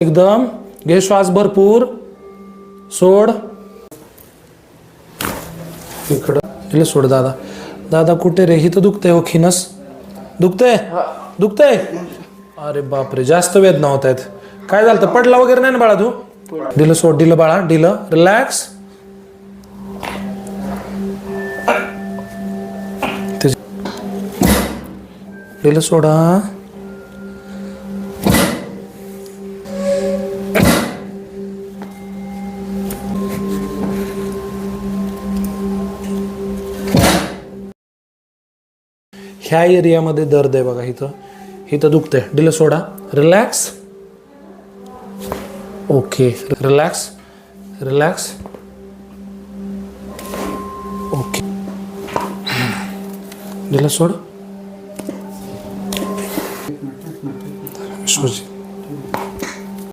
एकदम घे श्वास भरपूर, सोड इकडं. इले सोड. दादा दादा कुठे रे? इथं दुखतंय हो, खिनस दुखतंय दुखतंय. अरे बापरे, जास्त वेदना होत आहेत. काय झालं? पडला वगैरे नाही ना बाळा तू? दिलं सोड, दिलं बाळा, दिलं. रिलॅक्स. दिलं सोडा. ह्या एरियामध्ये दर्द आहे बघा, इथं इथं दुखतंय. दिलं सोडा. Relax. Okay, relax relax. Okay, दिलं सोड.